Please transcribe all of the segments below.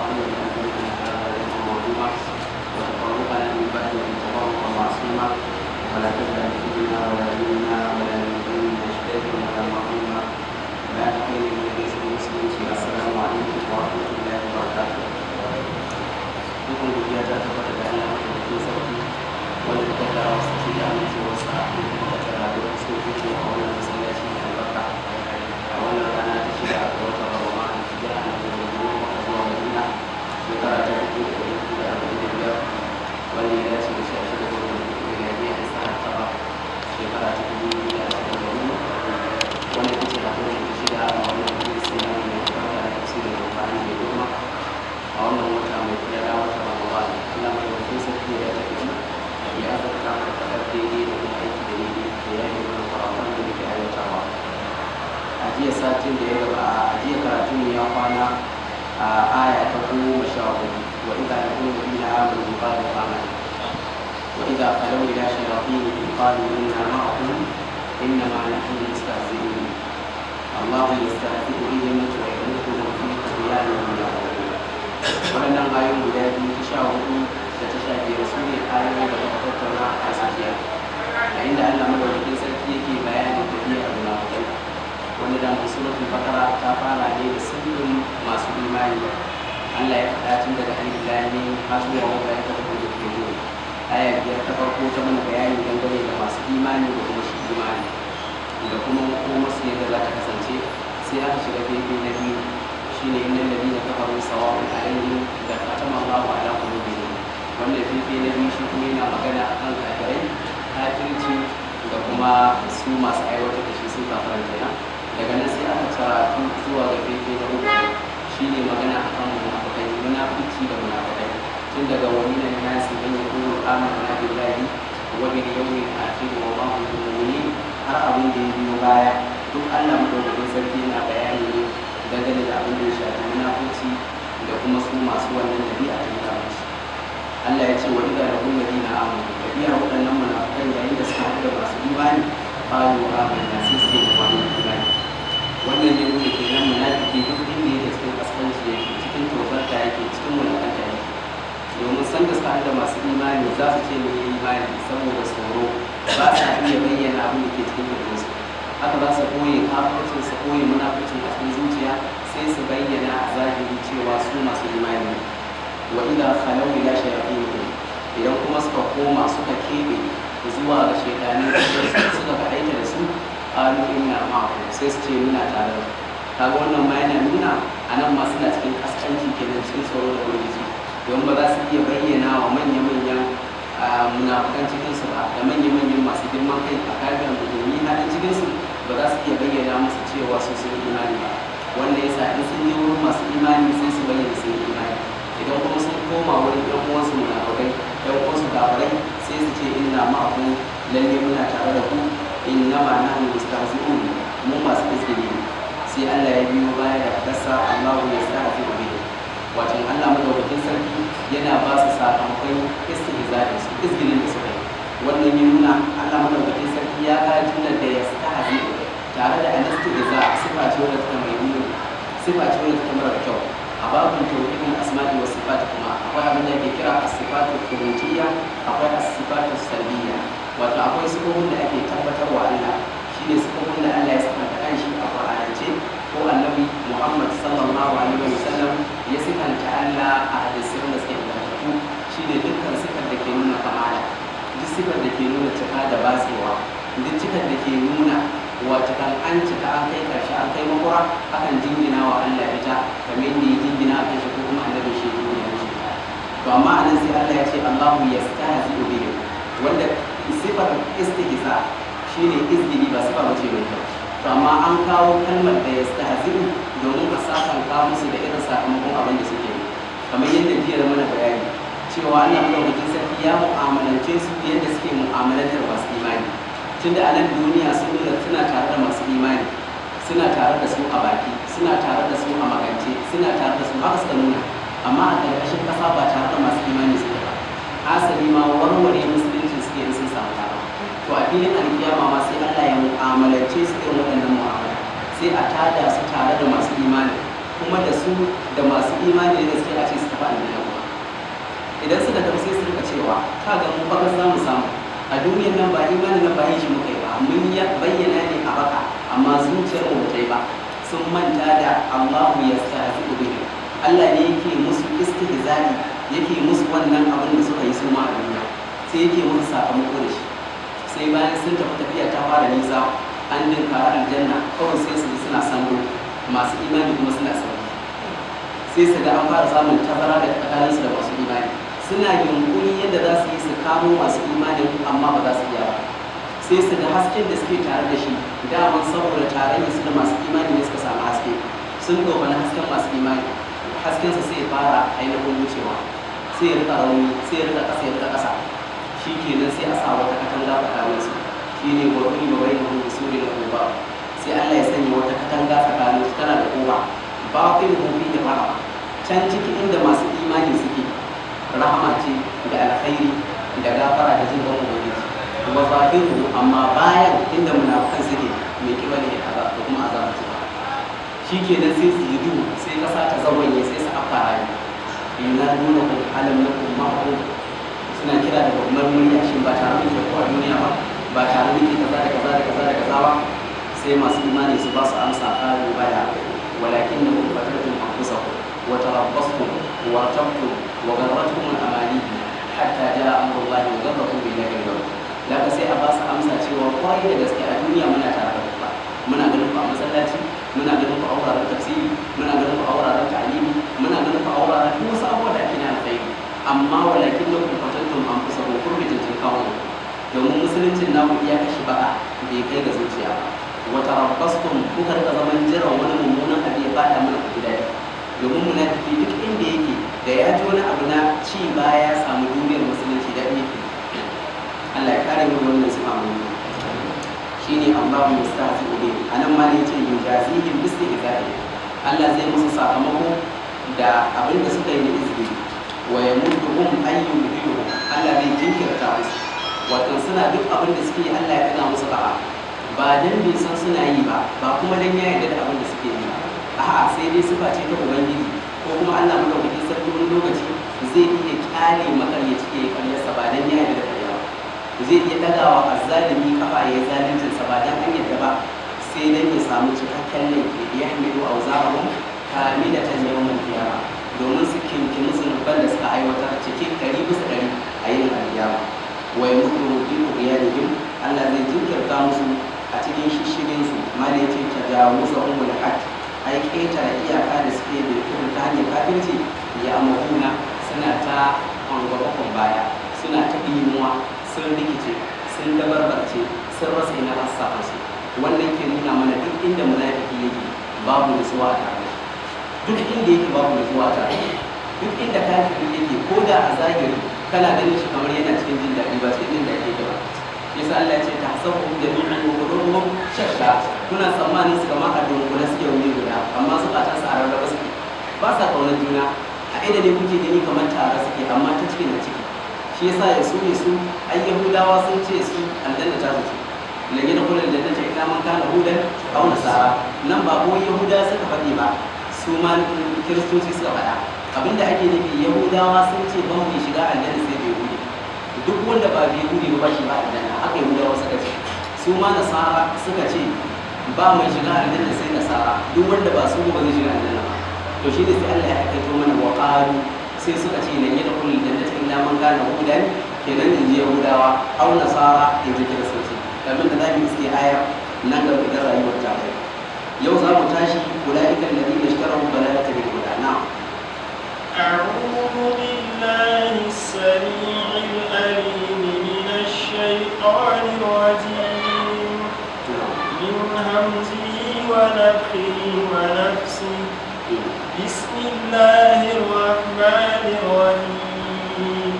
وأن يكون هذا اليوم موضوعا وتفرقنا من بعد تفرقا معصوما ولا تجعل فينا ولا منا ولا من نجتهد ولا مظلوما بعد حين النبي صلى الله عليه وسلم. السلام عليكم ورحمة الله وبركاته. dukkan godiya ta tabbata da Allah madaukakin sarki wanda ta kaddara wasu ci da amincewarsa da kuma kaddara da wasu zuciya a wannan masallaci mai albarka a wannan rana ta shida ga watan Ramadan hijira na zuwa Madina shekara ta 1445 wanda ya dace da 16 ga watan Miladiya a sa'ar Taba shekara ta 2024 wanda ta ce haɗuwar ta shida a wannan majalisi na mai albarka da tafsirin Alƙur'ani mai girma a wannan wata mai kula da wata Ramadan. Allah mai wakil sarki ya tafi ya azurta da faɗar daidai da kuma aiki da daidai da ya yi wani farafan da muke aiwatarwa. A jiya satin da ya gaba a jiya karatun ya kwana a aya ta 14 wa idza laqul ladina amanu qalu amanna wa idza khalaw ila shayatinihim qalu inna ma'akum innama nahnu mustahzi'un Allahu yastahzi'u bihim wa yamudduhum fi tughyanihim ya'mahun. Waɗannan ayoyin guda biyu ta 14 da ta 15 su ne ayoyin da muka tattauna a safiya a inda Allah madaukakin sarki yake bayanin tafiyar munafikai wanda da suratul Baqara ta fara ne da sirrin masu imani. Allah ya faɗa tun daga alif lam mim har zuwa wanda ta tafi da kewo. Aya biyar ta farko ta mana bayani dangane da masu imani da kuma shi imani da kuma masu yadda za ta kasance. Sai aka shiga fefe na biyu shine innal ladina kafaru sawa'un alaihim da khatama Allahu ala qulubihim. Wannan fifi na biyu shi kuma yana magana akan kafirai, kafirci da kuma su masu aiwatar da shi sun kafiran kenan. Daga nan sai aka karatu zuwa ga fifi na uku shine magana akan munafikai, munafici da munafikai tun daga wani nan nasi man yaqulu amanna billahi wa bil yawmil akhir wa ma hum bimu'minin har abin da ya biyo baya duk Allah madaukakin sarki yana bayani ne dangane da abin da ya shafi munafici da kuma su masu wannan dabi'a ta munafici. Allah ya ce wa idza laqul ladina amanu dabi'a waɗannan munafikai yayin da suka haɗu da masu imani qalu amanna sai su ce wannan imani. Wannan ne nuna kenan munafiki duk inda yake cikin kaskanci yake cikin tozarta yake cikin munafanta yake domin san da suka haɗu da masu imani za su ce mu yi imani saboda tsoro ba sa iya bayyana abin da ke cikin kirjinsu. Haka za su koye kafircin su koye munaficin a cikin zuciya sai su bayyana a zahiri cewa su masu imani. Wa idza khalaw ila shayatinihim idan kuma suka koma suka kebe zuwa ga shaytani suka kaɗaita da su qalu inna ma'akum sai su ce muna tare da ku. Kaga wannan ma yana nuna anan ma suna cikin kaskanci kenan cikin tsoro da wurgizi don ba za su iya bayyana wa manya-manyan munafukan cikinsu ba da manya-manyan masu girman kai a kafin musulmi halin cikinsu ba za su iya bayyana musu cewa su sun imani ba. Wanda ya sa in sun yi wurin masu imani sai su bayyana sun yi imani. Idan kuma sun koma wurin ɗan uwansu munafukai ɗan uwansu kafirai sai su ce inna ma'akum lalle muna tare da ku innama nahnu mustahzi'un mu masu izgili. Sai Allah ya biyo baya da fadarsa Allahu yastahzi'u bihi. Wato Allah madaukakin sarki yana ba su sakamakon istihza'i su izgilin da suka yi. Wannan ya nuna Allah madaukakin sarki ya ga jumlar da yastahzi'u tare da al-istihza sifa ce wadda ta mai nuni, sifa ce wadda ta mara kyau. A babin tauhidin asma'i wa sifat kuma akwai abin da ake kira as-sifatu thubutiyya, akwai as-sifatu salbiyya. Wato akwai sifofin da ake tabbatarwa Allah, shine sifofin da Allah ya sifanta kanshi a Qur'anance ko Annabi Muhammad sallallahu alaihi wa sallam ya sifanta Allah a hadisin da suke ingantattu. Shine dukkan sifar da ke nuna kamala, duk sifar da ke nuna cika da batsewa, duk cikar da ke nuna wata kan an cika an kai karshe an kai makura akan jingina wa Allah ita kamar yadda ya jingina a kanshi ko kuma annabi shi jingina shi. To amma anan sai Allah ya ce Allahu yastahzi'u bihi, wanda sifar istihza shine izgili ba sifa bace mai kyau. To amma an kawo kalmar da yastahzi'u domin a sakanka musu da irin sakamakon abin da suke yi. Kamar yadda jiya mana bayani cewa Allah madaukakin sarki ya mu'amalance su yadda suke mu'amalantar masu imani. Tunda a nan duniya sun nuna suna tare da masu imani, suna tare da su a baki, suna tare da su a magance, suna tare da su haka suka nuna, amma a ƙarƙashin ƙasa ba tare da masu imani suke ba. Asali ma warware musulunci suke in sun samu dama. To a filin alkiyama ma sai Allah ya mu'amalance su irin waɗannan mu'amala, sai a tada su tare da masu imani kuma da su da masu imani da gaske a ce su tafi aljanna kuma idan suka tafi sai su rika cewa ka ga mu baka za mu samu a duniyar nan ba imanin nan ba yin shi muka yi ba mun ya bayyana ne a baka amma zuciyar mu ta yi ba sun manta da Allahu yastahzi'u bihi Allah ne yake musu istihza'i yake musu wannan abin da suka yi su ma a duniya sai yake musu sakamako da shi sai bayan sun tafi tafiya ta fara nisa an dinkara aljanna kawai sai su suna sango masu imani kuma suna sauri sai su ga an fara samun tazara da tsakaninsu da masu imani suna yunkuri yadda za su yi su kamo masu imani amma ba za su iya ba sai su ga hasken da suke tare da shi daman saboda tarayyar su da masu imani ne suka samu haske sun na hasken masu imani haskensa sai ya fara ainihin wucewa sai ya rika rauni sai ya rika ƙasa ya rika ƙasa shi kenan sai a sa wata katanga tsakaninsu shi ne gwamnati ba bai da hudu suri da koba sai Allah ya sanya wata katanga tsakanin su tana da koba ba kai hudu da fara can ciki inda masu imani suke rahama ce da alkhairi da gafara da jin gaban ubangiji kuma zahiru amma bayan inda munafikan suke mai kiba ne da kuma azaba ce shikenan sai su yi duhu sai kasa ta zawanye sai su afara ne ina nuna ku alam na kuma ku suna kira da babbar murya shi ba tare da ko a duniya ba ba tare da kaza da kaza da kaza da kaza ba sai masu imani su ba su amsa ƙarin baya walakin da kuma fatartum anfusakum wa tarabbastum wa tabtum wa garratkum al-amani hatta jaa amrullahi wa garrakum billahi al-ghurur daga sai a ba su amsa cewa kwai da gaske a duniya muna tare da ku muna ganin ku a masallaci muna ganin ku a wuraren tafsiri muna ganin ku a wuraren ta'alimi muna ganin ku a wuraren duk wasu abubuwa da ake na alkhairi amma walakin da kuma fatantum anfusakum kun bi jinjin kawo domin musuluncin namu iya kashi baka bai kai ga zuciya ba wata rabbastum kuka rika zaman jiran wani mummunan abu ya bada mana ku gida domin munafiki duk inda yake da ya ji wani abu na ci baya ya samu duniyar musulunci da yake Allah ya kare mu wannan sifa mu shine Allahu mustahzi'u bi anan ma ne yace yujazihim bistighfari Allah zai musu sakamako da abin da suka yi na izini wa yamudduhum ayyuhum Allah zai jinkirta musu wato suna duk abin da suke yi Allah ya tana musu ba dan bai san suna yi ba kuma dan ya yarda da abin da suke yi a'a sai dai sifa ce ta ubangiji ko kuma Allah madaukakin sarki wani lokaci zai iya kyale makaryaci ya yi karyarsa ba dan ya yarda da karya ba zai iya dagawa azzalimi kafa ya yi zaluncinsa ba dan an yarda ba sai dan ya samu cikakken laifi ya hamidu auzarahum kamilatan yawmal qiyamah domin su kinkini zunuban da suka aiwatar cikin 100% a yin alkiyama wa yamutu bi ughyanihim Allah zai jinkirta musu a cikin shishigin su ma da yake tajawuzahum al-hadd ai ƙetare iyaka da suke da kuma ta hanyar kafirci ya amuruna suna ta kwangwabakon baya suna ta imuwa sun rikice sun dabarbarce sun rasa ina rasa su wannan ke nuna mana duk inda munafiki yake babu nutsuwa a tare duk inda yake babu nutsuwa a tare duk inda kafiri yake ko da a zahiri kana ganin shi kamar yana cikin jin daɗi ba cikin jin daɗi yake ba yasa Allah ya ce ta hasabu jami'an wa qulubuhum shatta kuna tsammanin su kamar a dunkule suke wuri guda amma su ba ta sa rarraba suke ba sa kaunar juna a inda ne kuke gani kamar tare suke amma ta cikin da ciki shi yasa ya su ne su ai yahudawa sun ce su aljanna ta su lan yana kullu aljanna ta illa man kana hudan aw nasara nan ba ko yahudawa suka faɗi ba su ma kiristoci suka faɗa abinda ake nufi yahudawa sun ce ba mu shiga aljanna sai bai hude duk wanda ba bai hude ba shi ba aljanna haka yahudawa suka ce su ma nasara suka ce ba mai shiga aljanna sai nasara duk wanda ba su ba zai shiga aljanna ba to shi ne sai Allah ya aikaito mana wa qalu sai suka ce lan yadkhulul jannata illa man kana hudan kenan in ji yahudawa aw nasara in ji kiristoci kamar da zamu iske aya nan ga idan rayuwar ta kai yau za mu tashi ulaika alladhina ishtaraw dalalata bil huda na'am أعوذ بالله السميع العليم من الشيطان الرجيم من همزه ونفخه ونفسه بسم الله الرحمن الرحيم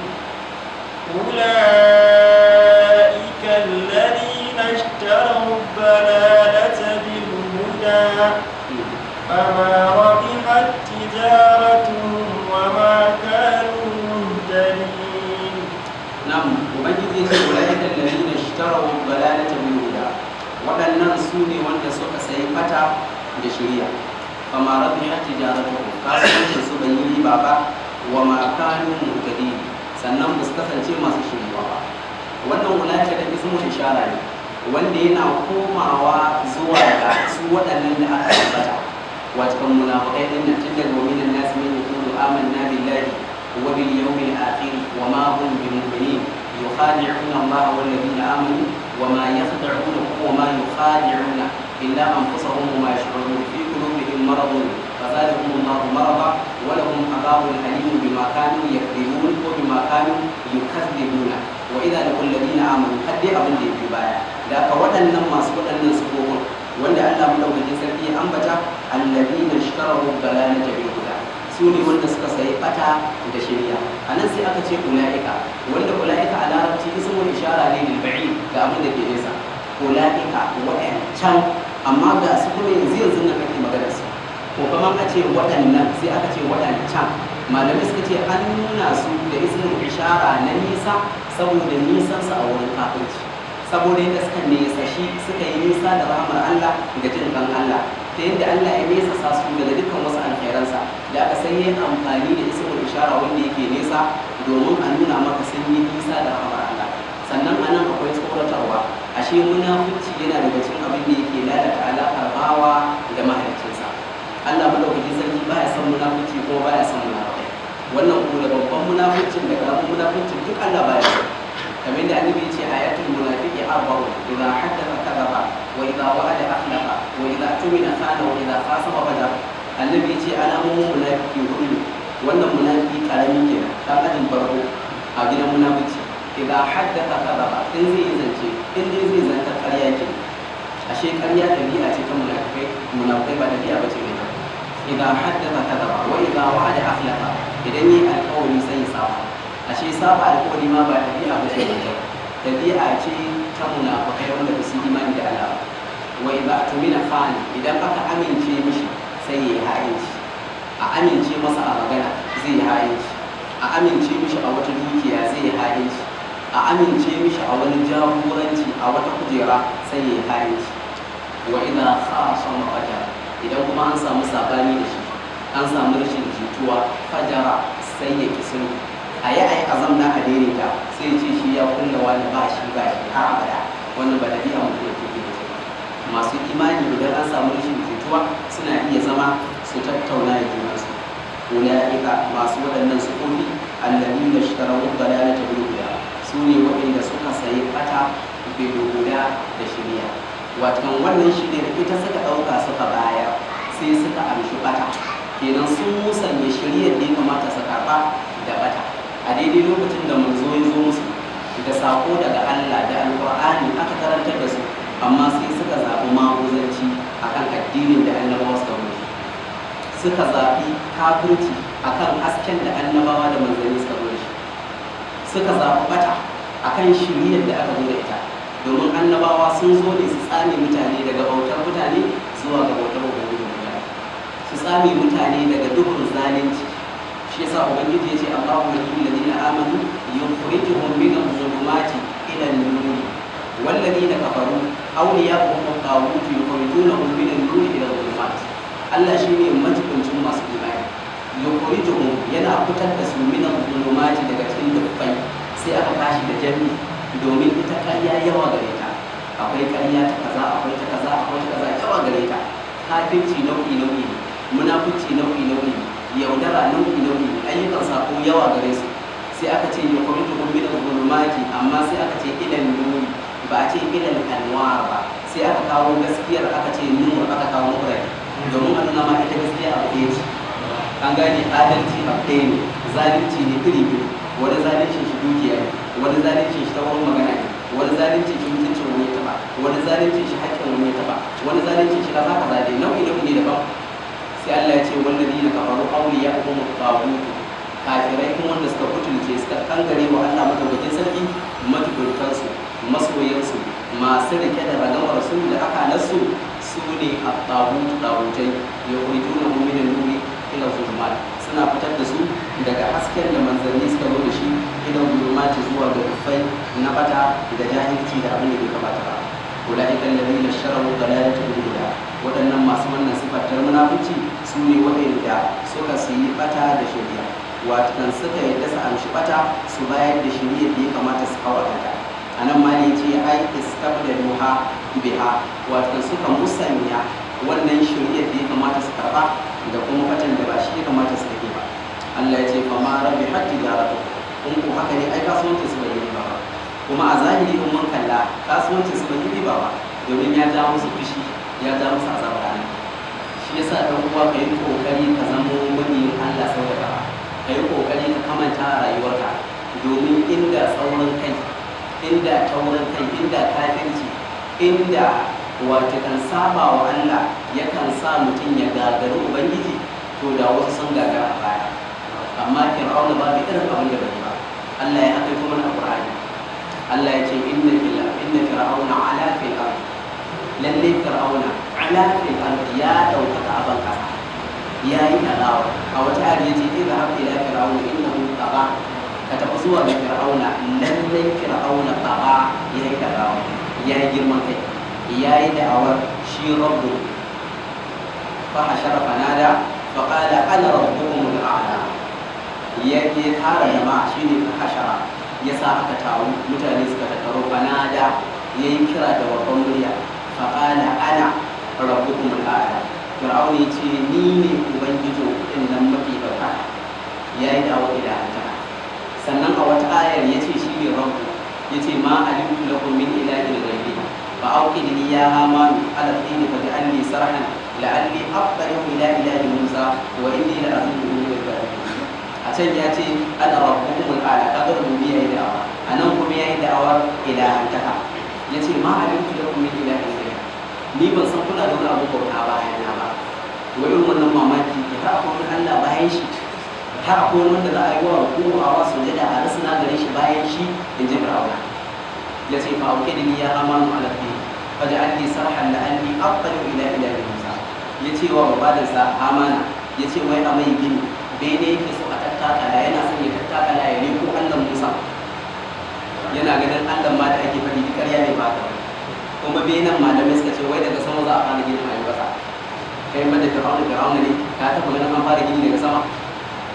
أولئك الذين اشتروا الضلالة بالهدى فما ربحت تجارتهم وما كانوا مهتدين. نعم وبنجي أولئك الذين اشتروا الضلالة بالهدى waɗannan su ne wanda suka sayi fata da shari'a fama rabihat tijaratuhum kasuwancin su bai yi riba ba wa ma kanu muhtadin sannan ba su kasance masu shiriwa ba. wannan ulaika da ismu ishara ne wanda yana komawa zuwa ga su waɗannan da aka ambata wato munafiqai din nan tun daga mu'minan nas min yaqulu amanna billahi wa bil yawmil akhir wa ma hum bimu'minin yukhadi'una Allah wal ladina amanu wa ma yakhda'una wa ma yukhadi'una illa anfusahum wa ma yash'urun fi qulubihim maradun fazadahum Allah marada wa lahum adhabun alim bima kanu yakdhibun wa bima kanu yukadzibuna wa idha laqul ladina amanu haddi abin da yake baya da ka waɗannan masu waɗannan sifofin wanda Allah madaukakin sarki ya ambata alladina ishtarahu dalalata bil huda su ne wanda suka sayi bata da shari'a anan sai aka ce ulaika wanda ulaika a larabci ismul ishara ne lil ba'id ga abin da ke nesa ulaika waɗancan amma ga su kuma yanzu na kake magana su ko kuma a ce waɗannan sai aka ce waɗancan malamai suka ce an nuna su da ismul ishara na nisa saboda nisan su a wurin kafirci saboda yadda suka nesa shi suka yi nisa da rahmar Allah da jin kan Allah ta yadda Allah ya nesa sa su daga dukkan wasu alkhairansa da aka sai yin amfani da ismul ishara wanda yake nesa domin a nuna maka sun yi nisa da rahmar Allah. sannan anan akwai tsoratarwa ashe munafici yana daga cikin abin da yake lalata alaƙar bawa da mahaliccinsa. Allah madaukakin sarki baya son munafici kuma baya son munafikai. wannan kuma da babban munaficin da karamin munaficin duk Allah baya son. kamar da annabi ya ce ayatul munafiqi arba'u idza haddatha kadhaba wa idza wa'ada akhlafa wa idza tumina khana wa idza khasama fajara. annabi ya ce alamomin munafiki hudu wannan munafiki karami kenan dan ajin farko a gidan munafici idza haddatha kadhaba in zai yi zance in dai zai zanta ƙarya ke ashe ƙarya dabi'a ce ta munafikai ba dabi'a ba ce mai kyau. idza haddatha kadhaba wa idza wa'ada akhlafa idan yi alƙawari sai ya saba ashe saba alƙawari ma ba tabi'a ba ce mai kyau tabi'a ce ta munafikai wanda ba su imani da Allah wa idza tumina khan idan aka amince mishi sai ya ha'inci a amince masa a magana zai yi ha'inci a amince mishi a wata dukiya zai yi ha'inci a amince mishi a wani jagoranci a wata kujera sai ya yi ha'inci wa idza khasama fajara idan kuma an samu sabani da shi an samu rashin jituwa fajara sai ya kisu a yi azam na a daidaita sai ce shi ya kulla wani ba shi har abada. wannan ba da biya mutum da take da masu imani idan an samu rashin jituwa suna iya zama su tattauna da junansu. ulaika masu waɗannan sufofi alladhina ishtaraw dalalata bil huda su ne waɗanda suka sayi bata bil huda da shari'a. watan wannan shirya ita suka ɗauka suka bayar sai suka amshi bata kenan sun musanya shari'ar da ya kamata su karɓa da bata a daidai lokacin da manzo ya zo musu da sako daga Allah da alƙur'ani aka karantar da su amma sai suka zaɓi maguzanci akan addinin da annabawa suka wuce suka zaɓi kafirci akan hasken da annabawa da manzanni suka zo shi suka zaɓi bata akan shiriyar da aka zo da ita domin annabawa sun zo ne su tsame mutane daga bautar mutane zuwa ga bautar ubangiji mutane su tsame mutane daga duhun zalunci. shi yasa ubangiji ya ce Allahu waliyul ladina amanu yukhrijuhum min adh-dhulumati ila an-nur wal ladina kafaru awliya'uhum at-taghut yukhrijunahum min an-nur ila adh-dhulumat. Allah shine majibincin masu imani yukhrijuhum yana fitar da su min adh-dhulumati daga cikin dukkan sai aka tashi da jami domin ita ƙarya yawa gare ta akwai ƙarya ta kaza akwai ta kaza akwai ta kaza yawa gare ta kafirci nau'i nau'i munafici nau'i nau'i yaudara nau'i nau'i ayyukan sako yawa gare su sai aka ce ya kwamitu min al-zulumati amma sai aka ce ilal nur ba a ce ilal anwar ba sai aka kawo gaskiyar aka ce nur aka kawo murai domin a nuna ma ita gaskiya abu ɗaya ce an gane adalci a ɗaya ne zalunci ne iri iri wani zalunci shi dukiya ne wani zalunci shi ta wurin magana ne wani zalunci shi mutuncin wani ya taɓa wani zalunci shi haƙƙin wani ya taɓa wani zalunci shi kaza kaza dai nau'i nau'i ne daban. sai Allah ya ce wallazina kafaru awliya'uhum at-taghut kafirai kuma wanda suka kutulce suka kangare wa Allah madaukakin sarki matubuntansu masoyansu masu rike da ragamar su da akalarsu su ne at-taghut tagutai yukhrijuna min an-nuri ila zulumat suna fitar da su daga hasken da manzanni suka zo da shi ila zulumat zuwa ga rufai na bata da jahilci da abin da bai kamata ba. ulaika alladhina ishtaraw dalalata bil huda waɗannan masu wannan sifar ta munafici su ne waɗanda suka siyi bata da shari'a, watakan suka yadda su amshi bata su bayar da shari'a da ya kamata su kawo kanta. A nan ma ne ce ai istabdaluha biha, watakan suka musanya wannan shari'a da ya kamata su karɓa da kuma batan da ba shi ya kamata su take ba. Allah ya ce fa ma rabi haqqi jaratu, in ko haka ne ai kasuwancin su bai yi ba, kuma a zahiri in mun kalla kasuwancin su bai yi ba domin ya ja musu fushi, ya ja musu azaba ranar. Shi yasa ɗan uwa ka yi kokari ka zama wani Allah sau da gaba, ka yi kokari ka kamanta a rayuwarka, domin inda tsaurin kai, inda taurin kai, inda kafirci, inda wata kan saba wa Allah yakan sa mutum ya gagari Ubangiji, to da wasu sun gagara a baya. Amma Fir'auna babu irin abin da bai ba. Allah ya haka kuma na Qur'ani. Allah ya ce inna fir'auna ala fil ard, lalle fir'auna ala fil ard ya ɗaukaka a ban kasa, ya yi ɗagawa. A wata ayar ya ce idza hab ila fir'auna innahu tagha, ka tafi zuwa ga fir'auna, lalle fir'auna tagha, ya yi ɗagawa, ya yi girman kai, ya yi da'awar shi rabbu. Fa hashara fanada fa qala ana rabbukum al-a'la, ya tara jama'a shine fa hashara, ya sa aka taru mutane suka tattaro, fanada ya yi kira da babban murya, faƙala ana rabbukum al'ala. Fir'aun ya ce ni ne ubangiji kuɗin nan mafi ɗaukaka, ya yi dawo ilahantaka. Sannan a wata ayar ya ce shi ne rabbu, ya ce ma alimtu lakum min ilahin ghayri fa awqidni ya hamanu ala tini fa ja'alni sarhan la'alli aqtarihu ila ilahi Musa wa inni la'azunnuhu min al-kadhibin. A can ya ce ana rabbukum al'ala, kaga rububiyya yayi da'awa, anan kuma yayi da'awar ilahantaka. Ya ce ma alimtu lakum min ilahin ghayri, ni ban san kuna da wani abu bauta bayan na ba. To irin wannan mamaki ya har akwai wani Allah bayan shi, har akwai wanda za a yi wa ruku'awa sujada a rasuna gare shi bayan shi, in ji Fir'auna. Ya ce fa awqidni ya amanu ala tin faj'alni sarhan la'alli aqtali'u ila ilahi Musa. Ya ce wa babadansa Hamana, ya ce wai a mai gini bene yake so a tattakala, yana son ya tattakala ya leko Allah Musa, yana ganin Allah ma da ake faɗi duk ƙarya ne ba ta wani. Kuma benan malamai suka ce wai daga sama za a fara gini a yi ƙasa. Kai ma da Fir'auna ne ka taɓa ganin an fara gini daga sama?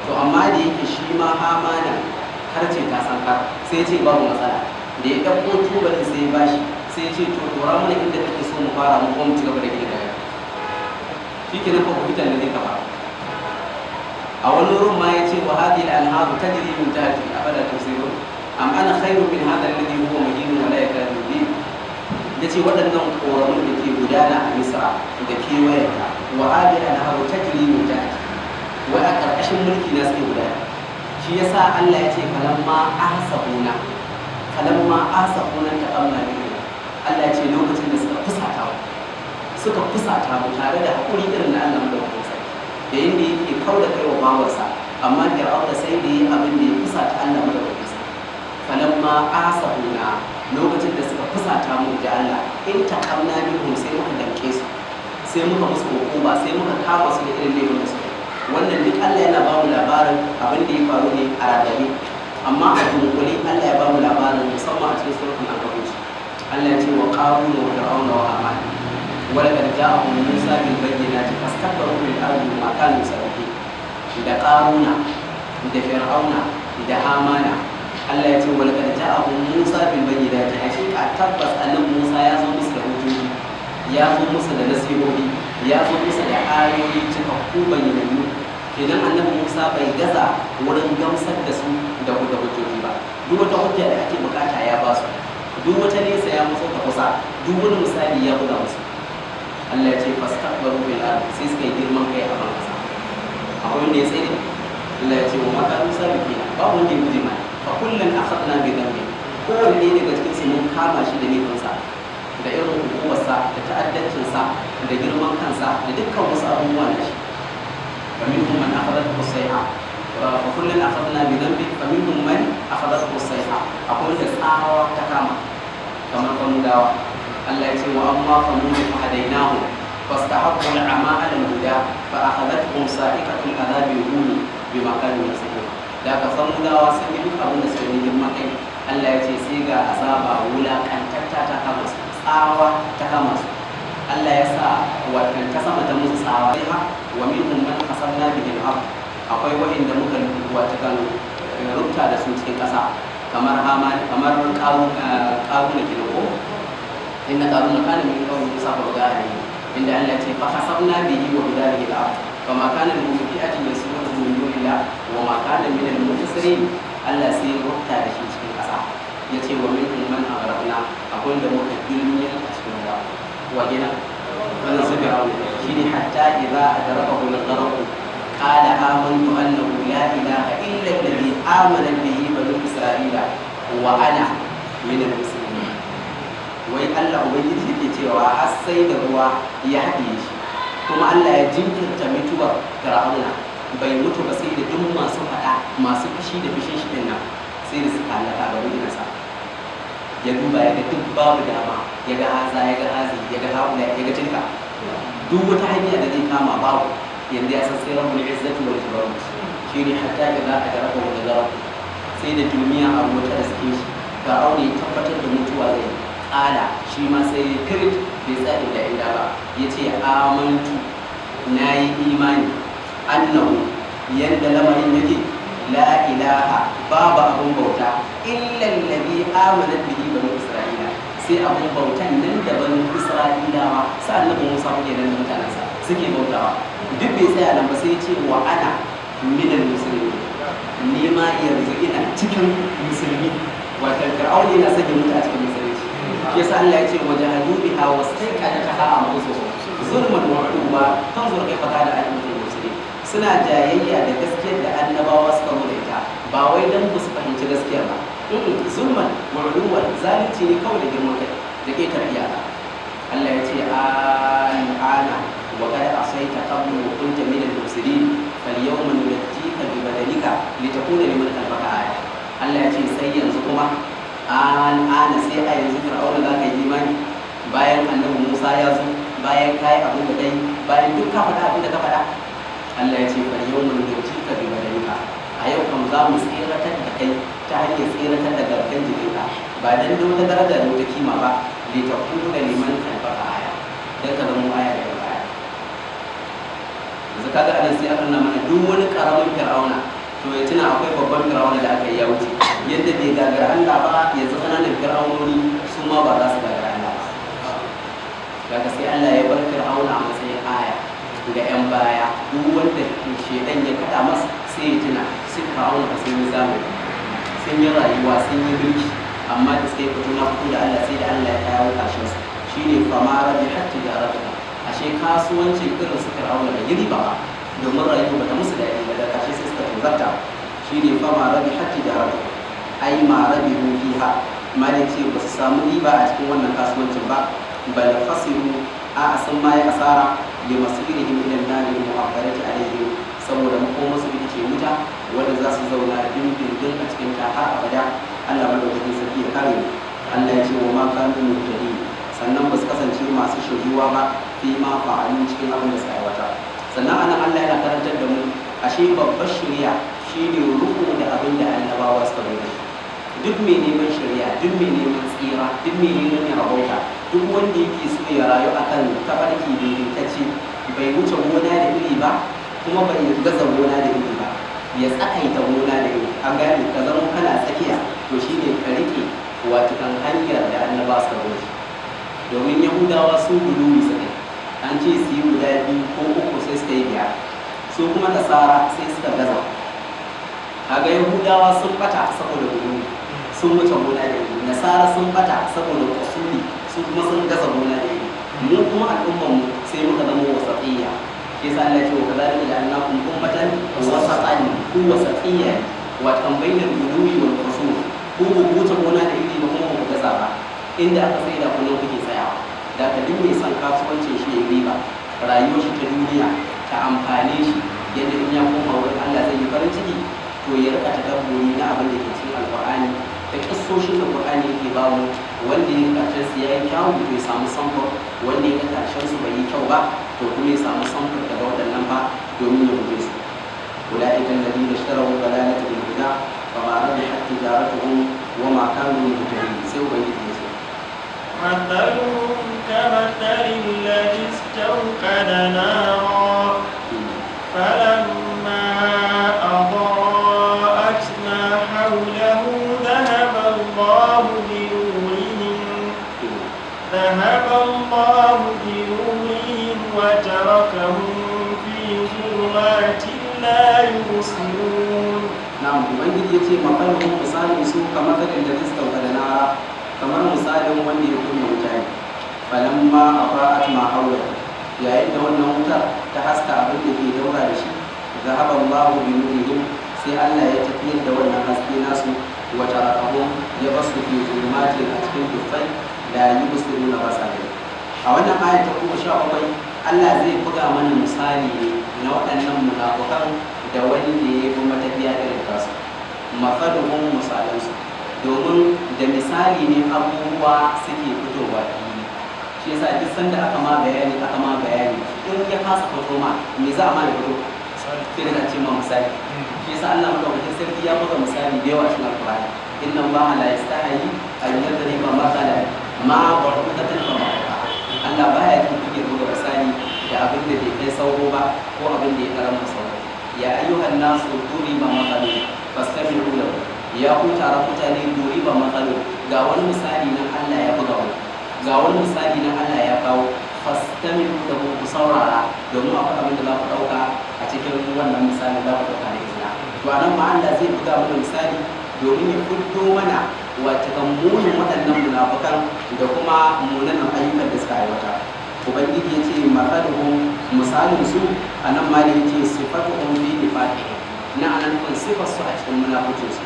To amma da yake shi ma Hamana karce ta san kar, sai ce babu matsala. Da ya ɗauko tubalin sai ya bashi, sai ya ce to dora mana inda kake so mu fara, mu kuma mu ci gaba da gini daga. Shi kenan fa hukutan da zai kafa. A wani wurin ma ya ce wa hadhihi al-anharu tajri min tahti afala tusirun am ana khairun min hadha alladhi huwa mahin wa la yakadu yubin. Yace waɗannan koramun da ke gudana a Misra da kewayenta, wa hadhihi al-anharu tajri min tahti, wa a ƙarƙashin mulki na suke gudana. Shi yasa Allah ya ce falamma ahsabuna taqamna bihi. Allah ya ce lokacin da suka fusata mu tare da hakuri irin na Allah da kuma da yadda yake kauda kai wa bawansa, amma Fir'auna sai da yi abin da ya fusata Allah madaukakin sa. Falamma asabuna, lokacin da suka fusata mu da Allah, in taqamna minhum, sai muka danke su, sai muka musu hukuma, sai muka kama su da irin laifin da suka. Wannan duk Allah yana ba mu labarin abin da ya faru ne a rarrabe, amma a dunkule Allah ya ba mu labarin musamman a cikin suratul Ankabut. Allah ya ce wa qaruna wa fir'auna wa haman ولقد جاءهم موسى بالبينات فاستكبروا في الارض وما كانوا سابقين. da qaruna da fir'auna da hamana, Allah ya ce walaqad ja'ahum Musa bil bayyinati, hakika tabbas annabi Musa ya zo musu da hujjoji, ya zo musu da nasihohi, ya zo musu da ayoyi cikakku bayyanannu. Idan annabi Musa bai gaza wurin gamsar da su da hujjoji ba, duk wata hujja da ake bukata ya ba su, duk wata nesa ya musu ta kusa, duk wani misali ya buga musu. Allah ya ce fastakbaru bil ard, sai suka yi girman kai a ban kasa. Akwai wanda ya tsaye, Allah ya ce wa mata Musa bikina, ba wanda ya guje mana. Fa kullun akhadna bi dhanbi, kowanne ne daga cikin su mun kama shi da laifinsa, da irin hukumarsa, da ta'addancinsa, da girman kansa, da dukkan wasu abubuwa na shi. Fa minhum man akhadathu as-sayha, fa kullun akhadna bi dhanbi, fa minhum man akhadathu as-sayha. Akwai wanda tsawa ta kama, kamar Samudawa. Allah ya ce wa amma Samud fa hadainahu fastahabbu al-'ama 'ala al-huda fa akhadhathum sa'iqatu al-'adhabi al-huni bima kanu yasifun. Da ka Samudawa sun yi duk abin da suka yi girman kai, Allah ya ce sai ga azaba wulakantatta ta kama su, tsawa ta kama su. Allah ya sa wannan ta sama ta musu tsawa wa minhum man hasanna bihi al-ard akwai wa'inda muka wata kan rubuta da su cikin ƙasa kamar Haman kamar Qaruna kenan ko inna Qaruna kana min qawmi Musa fa gari inda Allah ya ce fa hasabna bihi wa bidarihi al-ard fama kana lahu fi'atin yasuduna min dunillah wa ma kana min al-muntasiri Allah sai ya rubuta da shi cikin ƙasa yace wa minhum man aghraqna akwai da muka duniya a cikin ruwa wa gina wannan su fir'aun shine hatta idza adrakahu al-gharq qala amantu annahu la ilaha illa alladhi amana bihi banu isra'ila wa ana min al-muslimin wai Allah ubangiji yake cewa har sai da ruwa ya haɗe shi kuma Allah ya jinkirta mutuwar fir'auna bai mutu ba sai da duk masu faɗa masu fushi da fushin shi din nan sai da suka halaka ga wani nasa ya duba ya ga duk babu dama ya ga haza ya ga hazi ya ga haula ya ga tilka duk wata hanya da zai kama babu yanzu ya san sai rabbul izzati wal jabarut shine hatta idza adraka wa nazara sai da duniya a wata da suke shi ga aure tabbatar da mutuwa zai kala shi ma sai kirit bai tsaya da inda ba yace amantu nayi imani annahu yanda lamarin yake la ilaha babu abun bauta illa alladhi amanat bihi banu isra'ila sai abun bautan nan da banu isra'ilawa sai annabi Musa ke nan da mutanansa suke bautawa duk bai tsaya nan ba sai ya ce wa ana minal muslimin ni ma yanzu ina cikin musulmi wato fir'aun yana sake mutu a cikin musulunci yasa Allah ya ce wajahadu biha wastaqanataha anfusuhum zulman wa udwa tanzur kayfa kana al-muslimin suna jayayya da gaskiyar da annabawa suka zo da ita ba wai dan ba su fahimci gaskiyar ba zulman wa uluwan zalunci ne kawai da girman kai da ke tarbiya Allah ya ce ana wa qad asayta qablu wa kunta min al-mufsidin fal yawma nunajjika bi badanika litakuna liman khalfaka aya Allah ya ce sai yanzu kuma ana sai a yanzu fir'auna za ka yi imani bayan annabi Musa ya zo bayan kai abin da kai bayan duk ka faɗa abin da ka faɗa Allah ya ce fa yawmun yujika bi badanika a yau kam za mu tsiratar da kai ta hanyar tsiratar da garkan jikinka ba dan da wata daraja da wata kima ba li takuna liman khalfaka aya dan ka zama aya da baya yanzu kaga anan sai aka nuna mana duk wani karamin fir'auna to ya tuna akwai babban fir'auna da aka yi ya wuce yadda bai gagara Allah ba yanzu kananan fir'aunoni su ma ba za su gagara Allah ba kaga sai Allah ya bar fir'auna a matsayin aya ga 'yan baya duk wanda shedan ya kada masa sai ya tuna sun fir'auna ba sun yi zamani sun yi rayuwa sun yi mulki amma da suka yi fito na fito da Allah sai da Allah ya kawo ƙarshen su shine famara bi hatta jaratuka ashe kasuwancin irin su fir'auna da yi riba ba domin rayuwa ba ta musu da ba da ƙarshe sai suka tuzarta shine famara bi hatta jaratuka ai ma rabihu fiha malai ce ba su samu riba a cikin wannan kasuwancin ba bal khasiru a sun ma ya asara li masirihim ila an-nar al-mu'abbadati alayhim saboda makoma su ita ce wuta wanda za su zauna dindindin a cikin ta har abada Allah madaukakin sarki ya kare mu Allah ya ce wa ma kanu muhtadi sannan ba su kasance masu shiriwa ba fi ma fa'alin cikin abin da suka aiwata sannan anan Allah yana karantar da mu ashe babbar shiriya shine ruku da abin da annabawa suka yi duk mai neman shari'a duk mai neman tsira duk mai neman rabauta duk wanda yake so ya rayu akan tafarki daidaitacce bai wuce gona da iri ba kuma bai gaza gona da iri ba ya tsakaita gona da iri an gane ka zama kana tsakiya to shine ka rike wato kan hanyar da annaba suka wuce domin yahudawa su gudu suka an ce su yi guda biyu ko uku sai suka yi biyar su kuma nasara sai suka gaza kaga yahudawa sun bata saboda gudu sun wuce gona da iri nasara sun bata saboda kusuri su kuma sun gaza gona da iri mu kuma al'ummar mu sai muka zama wasatiyya ke sa Allah ya ce wa kadhalika ja'alnakum ummatan wasatan ku wasatiyya wa tambayyana al-ghuluwi wal qusur ku wuce gona da iri ba kuma ku gaza ba inda aka sai da kullum kuke tsayawa da ka duk mai son kasuwancin shi ya riba rayuwar shi ta duniya ta amfane shi yadda in ya koma wurin Allah zai yi farin ciki to ya rika tadabburi na abin da ke cikin alqur'ani da kissoshin da qur'ani yake ba mu wanda ya karshen su yayi kyau to ya samu samfur wanda ya karshen su bai yi kyau ba to kuma ya samu samfur daga waɗannan ba domin ya guje su ulaika alladhina ishtaraw dalalata bil huda fama rabihat tijaratuhum wama kanu muhtadin sai ubangiji ya ce مثلهم كمثل الذي استوقد نارا فلما أضاءت ما حوله ذهب الله بنورهم وتركهم في ظلمات لا يبصرون. نعم ubangiji yace makalun misalin su kamar da istauka da nara kamar misalin wanda ya kunna wuta ne falamma afa'at ma hawla yayin da wannan wutar ta haska abin da ke daura da shi zahaba Allahu bi nurihim sai Allah ya tafiyar da wannan haske nasu wa tarakahum ya basu fi zulumatin a cikin dufai la yubsiruna basara. A wannan ayat ta 17 Allah zai buga mana misali ne na waɗannan munafukan da wanda ya yi matafiya irin tasu mafaduhun misalansu domin da misali ne abubuwa suke fitowa fili. Shi yasa duk sanda aka ma bayani in ya kasa fito ma me za a ma ya fito sai da ce ma misali. Shi yasa Allah madaukakin sarki ya buga misali da yawa cikin Alƙur'ani inna Allah la yastahi an yadriba mathalan ma ba'udatan fa Allah baya kike buga misali da abin da bai kai sauro ba ko abin da ya karama sauro. Ya ayyuhan nasu duriba mathalun fastami'u lahu ya ku tara mutane duriba mathalun ga wani misali nan Allah ya buga wani ga wani misali nan Allah ya kawo fastami'u lahu ku saurara domin akwai abin da za ku dauka a cikin wannan misali za ku dauka ne izina. To anan ma Allah zai buga mana misali domin ya fito mana wata munin waɗannan munafukan da kuma munanan ayyukan da suka aiwata. Ubangiji ya ce mafaduhum misalin su a nan ma da ya ce sifatuhum fi nifaqi na anan kun sifar su a cikin munafucin su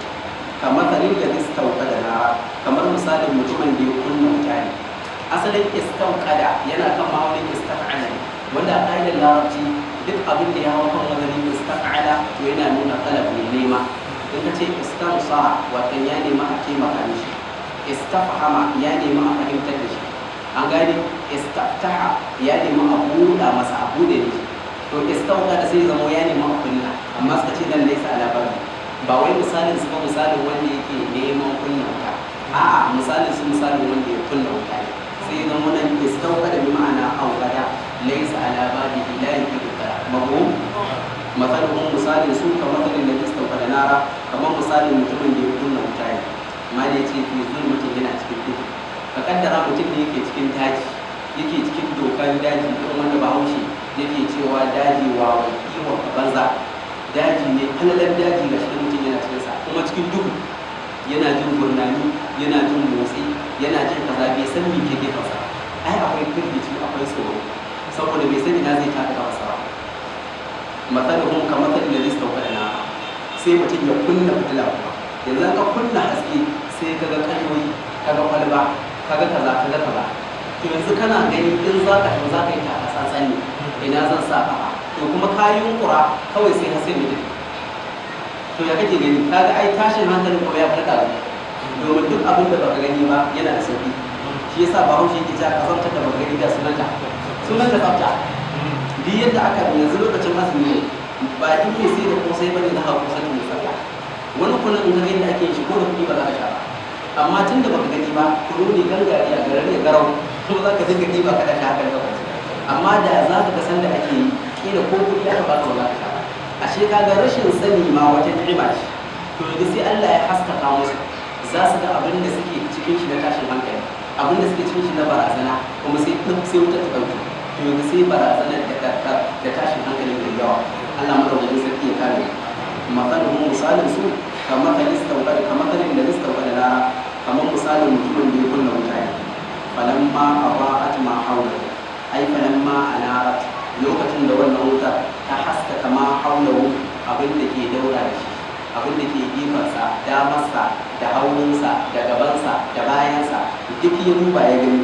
kamar kalin da istauqada nara kamar misalin mutumin da ya kunna wuta ne. Asalin istauqada yana kan ma'aunin istaf'ala wanda a ƙa'idar larabci duk abin da ya hawa kan wazanin istaf'ala to yana nuna talab ne nema. In ka ce istansara watan ya nema a taimaka mishi, istafhama ya nema a fahimtar da shi, an gane istaftaha ya nema a buɗa masa a buɗe da shi. To istauka da sai zama ya nema a kunna amma suka ce dan laisa ala babi ba wai misalin su ba misalin wanda yake neman kunna wuta a'a misalin su misalin wanda ya kunna wuta ne sai zama nan istauka da bi ma'ana auqada laisa ala babi la yaqidu mabhum matsalin misalin su kamar matsalin da istauka da nara kamar misalin mutumin da ya kunna wuta ne amma da ya ce fi zulmatin yana cikin duhu. Ka kaddara mutum ne yake cikin daji yake cikin dokar daji irin wanda bahaushe yake cewa daji wa kiwon banza daji ne halalar daji ga shi mutum yana cikin sa kuma cikin duhu yana jin gurnani yana jin motsi yana jin kaza bai san me ke gefen sa ai akwai firgici akwai tsoro saboda bai san ina zai taka masa ba. Matsalin kamar da istauka da nara sai mutum ya kunna fitila kuma yanzu ka kunna haske sai ka ga ƙayoyi ka ga kwalba ka ga kaza to yanzu kana gani in za ka yi ta tsantsan ne ina zan sa kafa to kuma ka yi yunkura kawai sai haske mai to ya kake gani ka ga ai tashin hankalin kuma ya farka domin duk abin da baka gani ba yana da sauki. Shi yasa bahaushe yake cewa kazanta da baka gani da sunanta tsafta. Duk yadda aka yanzu lokacin azumi ne ba in mai sai da kosai bane na hawa kusa mai tsaka wani kullum in ga yadda ake yin shi ko da kuɗi ba za ka sha ba amma tun da baka gani ba kuɗi ne gangare a garin ya garau to za ka dinga ɗiba ka da sha haka da amma da za ka ga san da ake yi kila ko kuɗi aka baka ba za ka sha ba. Ashe ka ga rashin sani ma wata ni'ima ce to yanzu sai Allah ya haskaka musu za su ga abin da suke cikin shi na tashin hankali abin da suke cikin shi na barazana kuma sai wutar ta ɗauke to yanzu sai barazanar da tashin hankalin da yawa. Allah madaukakin sarki ya kare matsalin misalin su kamar da istauka da nara kamar misalin mutumin da ya kunna wuta ne falamma aba'at ma haula ai falamma anarat lokacin da wannan wutar ta haskaka ma haulahu abin da ke daura da shi abin da ke gefensa damarsa da hauninsa da gabansa da bayansa duk ya duba ya gani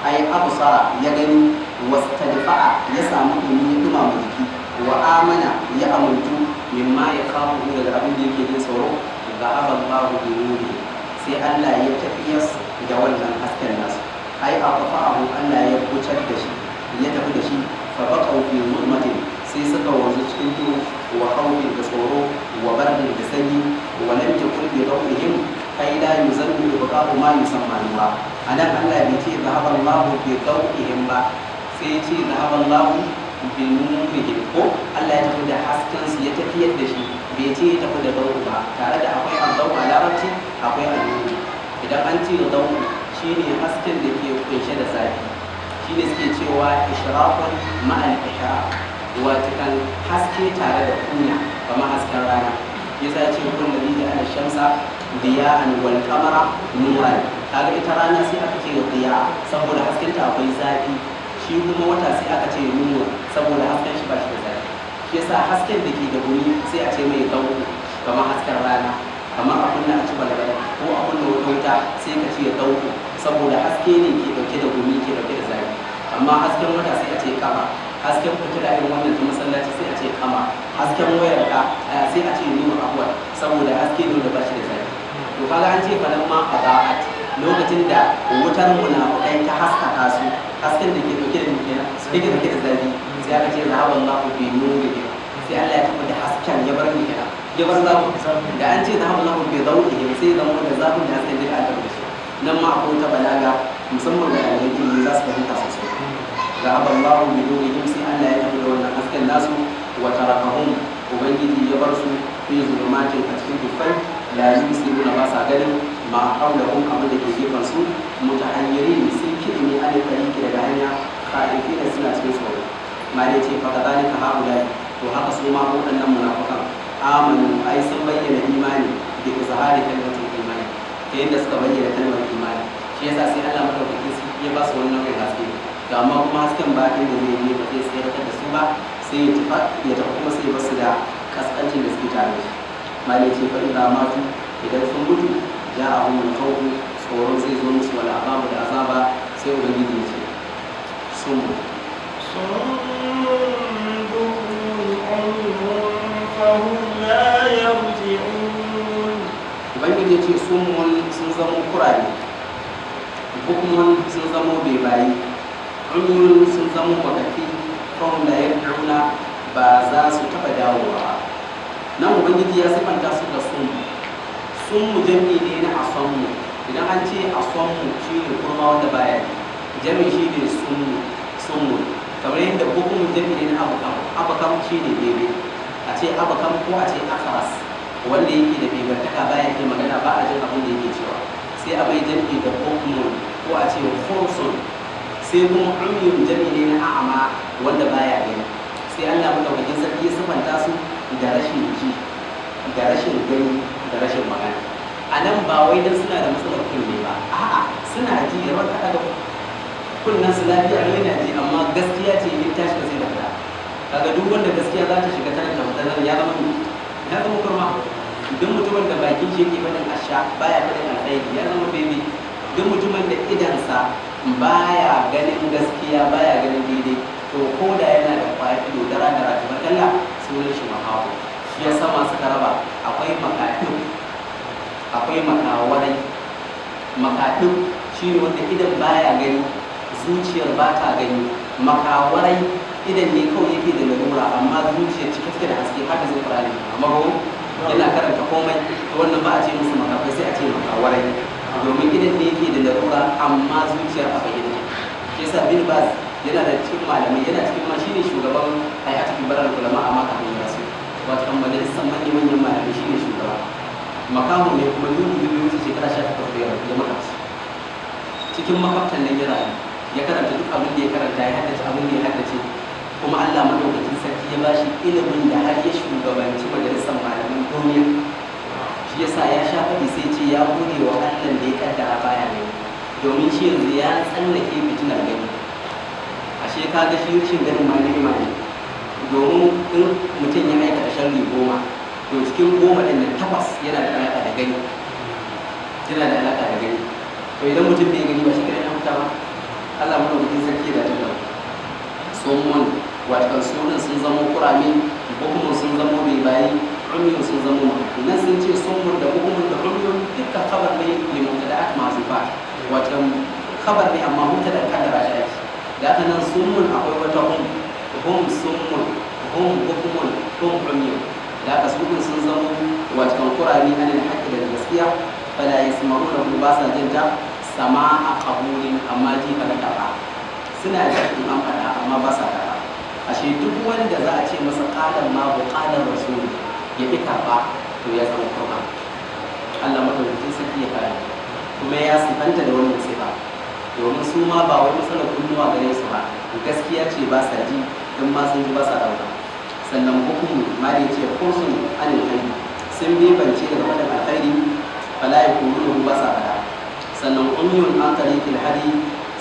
ai absara ya gani wastadfa'a ya samu ilimi ya dumama jiki wa amana ya amuntu mimma ya kawo daga abin da yake jin tsoro ga aballahu bi nuri sai Allah ya tafiyas da wannan hasken nasu ai aqfa'ahu Allah ya kucar da shi ya tafi da shi fa baqaw fi zulmatin sai suka wanzu cikin duhu wa khawfin da tsoro wa bardin da sanyi wa lam takun bi rawihim kai la yuzammi ibqa'u ma yusamma nura anan Allah bai ce zahaba Allahu bi dawihim ba sai ya ce zahaba Allahu bi nurihim ko Allah ya tafi da hasken su ya tafiyar da shi bai ce ya tafi da dawu ba tare da akwai al-dawu a larabci akwai al-nur idan an ce dawu shine hasken da ke kunshe da zafi shine suke cewa ishraqun ma'al ihraq wato kan haske tare da kunya kamar hasken rana yasa ce kun da bija ala shamsa diya'an wal qamara nuran kaga ita rana sai aka ce diya saboda hasken ta akwai zafi shi kuma wata sai aka ce nur saboda hasken shi ba shi da zafi shi yasa hasken da ke da gumi sai a ce mai dawu kamar hasken rana kamar abin da a ci balbala ko abin da wata wuta sai ka ce dawu saboda haske ne ke dauke da gumi ke dauke da zafi amma hasken wata sai a ce kama hasken fitila irin wannan ta masallaci sai a ce kama hasken wayar ka sai a ce nuru abuwa saboda haske ne da ba shi da zafi to kaga an ce falan ma adaat lokacin da wutar munafikai ta haskaka su hasken da ke dauke da kenan sai ke dauke da zafi sai aka ce zahaban Allahu bi nurihi sai Allah ya tafi da hasken ya bar ni kenan ya bar zafi da an ce zahaban Allahu bi dawihi sai zama da zafin da hasken da aka da shi nan ma akwai ta balaga musamman ga ɗalibai za su fahimta sosai ذهب الله بنورهم سي الله يتبع wannan hasken nasu wa tarakahum ubangiji ya bar su fi zulumatin a cikin dufai la yusiruna ba sa ganin ma haulahum abin da ke gefen su mutahayyirin sun kidime an tariki daga hanya khaifi da suna cikin tsoro ma dai ce fa kadalika haulai to haka su ma waɗannan munafikan amanu ai sun bayyana imani da izhari kalmatul imani ta yadda suka bayyana kalmar imani shi yasa sai Allah madaukakin ya ba su wannan kai haske ga amma kuma hasken ba da zai yi ba zai tsayar da su ba sai ya tafi kuma sai basu da kaskancin da suke tare da shi malai ce fa idza matu idan sun mutu ja a umul khawf tsoro zai zo musu wala azabu da azaba sai ubangiji ya ce sun ubangiji ya ce sun zamo kurare hukumun sun zamo bebayi umyun sun zama makafi kawai da ya nuna ba za su taɓa dawowa nan ubangiji ya sifanta su da sun mu jami ne na asonmu idan an ce asonmu shi ne kurma wanda baya jami shi ne sun mu kamar yadda hukumun jami ne na abakam shi ne bebe a ce abakam ko a ce akaras wanda yake da bebantaka baya ke magana ba a jin abin da yake cewa sai a bai jami da hukumun ko a ce horson sai kuma umyun jami'i na a'ama wanda baya gani sai Allah madaukakin sarki ya sifanta su da rashin ji da rashin gani da rashin magana a nan ba wai dan suna da matsalar kunne ba a'a suna ji da wata daga kunnan su lafiya yana ji amma gaskiya ce in ta shiga sai da fada kaga duk wanda gaskiya za ta shiga tana da fadanar ya zama kurma duk mutumin da bakin shi yake faɗin asha baya faɗin alkhairi ya zama bebe duk mutumin da idansa baya ganin gaskiya baya ganin daidai to ko da yana da kwafi dogara da ratuwar kalla sunan shi makawo shi ya sama suka raba akwai makaɗin akwai makawarai makaɗin shi ne wanda idan baya gani zuciyar ba ta gani makawarai idan ne kawai yake da lalura amma zuciyar cike da haske haka zai fara ne amma ko yana karanta komai to wannan ba a ce musu makafai sai a ce makawarai domin idan ne yake da larura amma zuciyar a bayyana shi yasa bin baz yana da cikin malamai yana cikin ma shine shugaban hay'atul kibarar ulama a maka bin rasu wato kan majalisar manyan malamai shine shugaba makamu ne kuma dubu biyu wuce shekara 18 ya makafci cikin makaftan nan ya rayu ya karanta duk abin da ya karanta ya haddace abin da ya haddace kuma Allah madaukakin sarki ya bashi ilimin da har ya shugabanci majalisar malaman duniya shi yasa ya sha faɗi sai ce ya gode wa Allah da ya kaddara baya ne domin shi yanzu ya tsallake fitinar gani ashe ka ga shi rashin ganin ma ni'ima ne domin in mutum ya aikata sharri 10 to cikin 10 ɗin nan 8 yana da alaƙa da gani to idan mutum bai gani ba shi kenan ya huta ba Allah madaukakin sarki da ta somon wato sunan sun zama kurame hukumun sun zama bai bayi umyun sun zama nan sun ce somon da hukumun da umyun dukkan kabar ne limutada'at ma'zufat wato kabar ne amma mutada kadara shi da haka nan somon akwai wata hum somon hum hukumun hum umyun da haka sunan sun zama wato kurame an da haƙƙi da gaskiya fala yasma'una ba sa jin ta sama'a qabulin amma ji ka da suna da in an faɗa amma ba sa karɓa. Ashe duk wanda za a ce masa ƙalan ma buƙalar rasuli ya fi karɓa to ya zama kurma. Allah madaukakin sarki ya kare kuma ya sifanta da wannan sifa domin su ma ba wai matsalar kunnuwa gare su ba gaskiya ce ba sa ji don ma sun ji ba sa ɗauka. Sannan hukumu ma da ce kursun anil hayy sun bebance daga faɗin alkhairi fala yakunu ba sa faɗa. Sannan umyun an tariqil hadi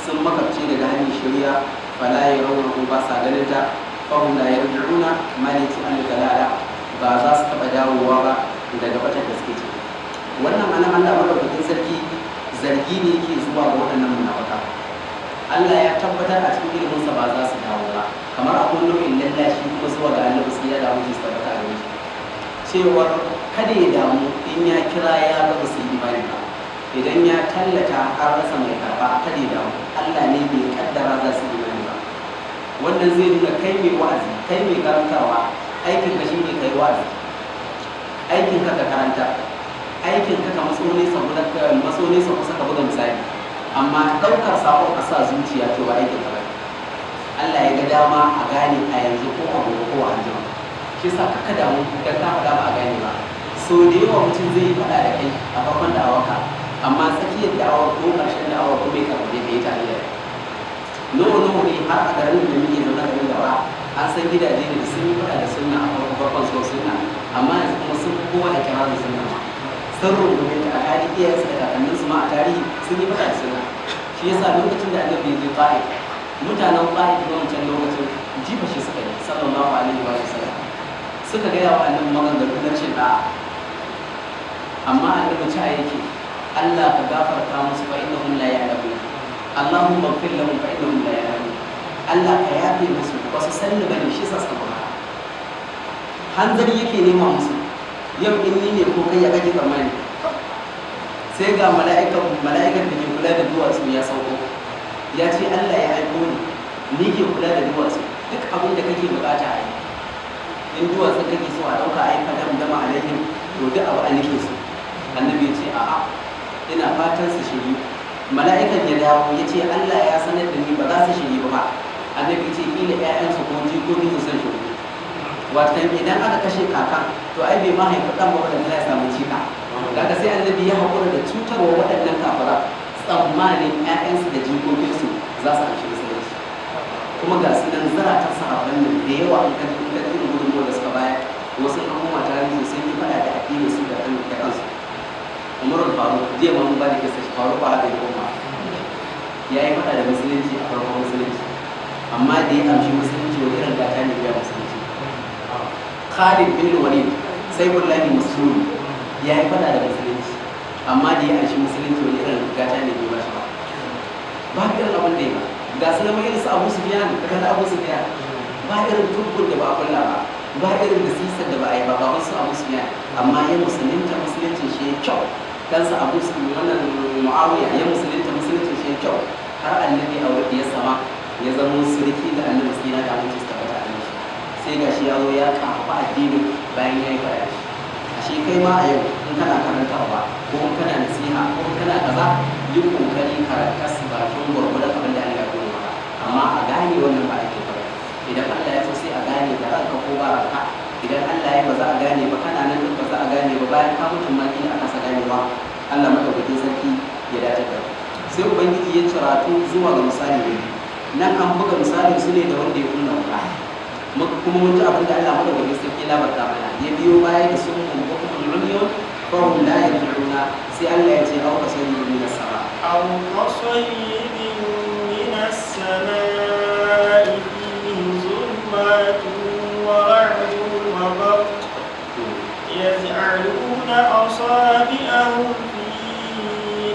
sun makabce daga hanyar shari'a fala yarawnahu ba sa ganin ta fahum la yarji'una maliki al-dalala ba za su taba dawowa ba daga batar da suke ciki. Wannan anan Allah madaukakin sarki zargi ne yake zuwa ga waɗannan munafika. Allah ya tabbatar a cikin ilimin sa ba za su dawo ba kamar akwai nau'in lallashi kuma zuwa ga Allah sai ya dawo shi tabbata a gare shi cewar kada ya damu in ya kira ya ga su yi imani ba idan ya tallata har rasa mai karba kada ya damu Allah ne bai kaddara za su imani ba. Wannan zai nuna kai mai wa'azi kai mai karantarwa aikin ka shine kai wa'azi, aikin ka ka karanta, aikin ka maso nesa kusa ka buga misali, amma ɗaukar sabon a sa zuciya to ba aikin ka ba. Allah ya ga dama a gane a yanzu ko a gobe ko a anjima shi sa ka damu dan ka faɗa ba a gane ba. So da yawa mutum zai yi faɗa da kai a farkon da'awarka amma tsakiyar da'awar ko ƙarshen da'awar ko bai karɓe ka yi tare da nawa ne har a garin da muke zaune garin da ba an san gidaje da sun yi faɗa da sunna a farkon so sunna amma yanzu kuma sun fi kowa da kira da sunna sun rungume ta a hali iyayensu da kakanninsu ma a tarihi sun yi faɗa da sunna. Shi yasa lokacin da annabi ya je ba'i mutanen ba'i da wancan lokacin jifa shi suka yi sallallahu alaihi wa sallam suka gaya wa annabi maganganu na cin da'a amma annabi ta yake Allah ka gafarta musu fa innahum la ya'lamun Allahumma ighfir lahum fa innahum la ya'lamun. Allah ka yafe musu ba su san da bane shi sa suka fara hanzari yake nema musu yau in ni ne ko kai ya kake tsammani sai ga mala'ikan da ke kula da duwatsu ya sauko ya ce Allah ya aiko ni ke kula da duwatsu duk abin da kake bukata a yi in duwatsu kake so a ɗauka a yi fadam dama alaihim to duk abu a nake so. Annabi ya ce a'a ina fatan su shiri. Mala'ikan ya dawo ya ce Allah ya sanar da ni ba za su shiri ba. Annabi ce kila ƴaƴansu ko jikokin su san shiri. Wata idan aka kashe kaka to ai bai ma haifa ɗan ba wanda zai samu cika. Daga sai annabi ya haƙura da cutarwa waɗannan kafara tsammanin ƴaƴansu da jikokinsu za su amshi musulunci. Kuma ga su nan zaratan sahabban nan da yawa an kan irin gudunmuwa da suka bayar wasu abubuwa tarihi sun yi faɗa da addini su da kansu. Umar al-Faruq jiya ma mun ba da kisa Faruq ba da kuma ya yi faɗa da musulunci a farkon musulunci amma da ya amshi musulunci wani irin gata ne ya musulunci. Khalid bin Walid sai wallahi musulmi ya yi faɗa da musulunci amma da ya amshi musulunci wani irin gata ne ya ba shi ba irin abin da ya ga su nama irin su Abu Sufyan da Abu Sufyan ba irin tubbun da ba a kulla ba irin da sisar da ba a yi ba wasu Abu Sufyan amma ya musulunta musulunci shi ya kyau kansa Abu Sufyan wannan Muawiya ya musulunta musulunci shi ya kyau har annabi a wurin ya sama ya zama surki da annabi sai na da mutunci ta bata annabi sai gashi ya zo ya kafa addinin bayan ya yi fara shi kai ma a yau in kana karantarwa ko in kana nasiha ko in kana kaza yi kokari karanta su bakin gwargwadon abin da Allah ya koya maka amma a gane wannan ba ake fara idan Allah ya so sai a gane da ranka ko ba ranka idan Allah ya ba za a gane ba kana nan ba za a gane ba bayan ka mutum ma kila aka sa ganewa Allah madaukakin sarki ya dace da sai ubangiji ya ciratu zuwa ga misali ne nan an buga misalin su ne da wanda ya kunna wuta kuma mun ji abin da Allah madaukakin sarki ya labarta mana ya biyo baya da sun mun ko kuma rumiyon fa hum la yarjuna sai Allah ya ce au kasayyibin min as-sama aw kasayyibin min as-samaa'i fihi zulmatun wa ra'dun wa barq yaz'aluna asabi'ahum fi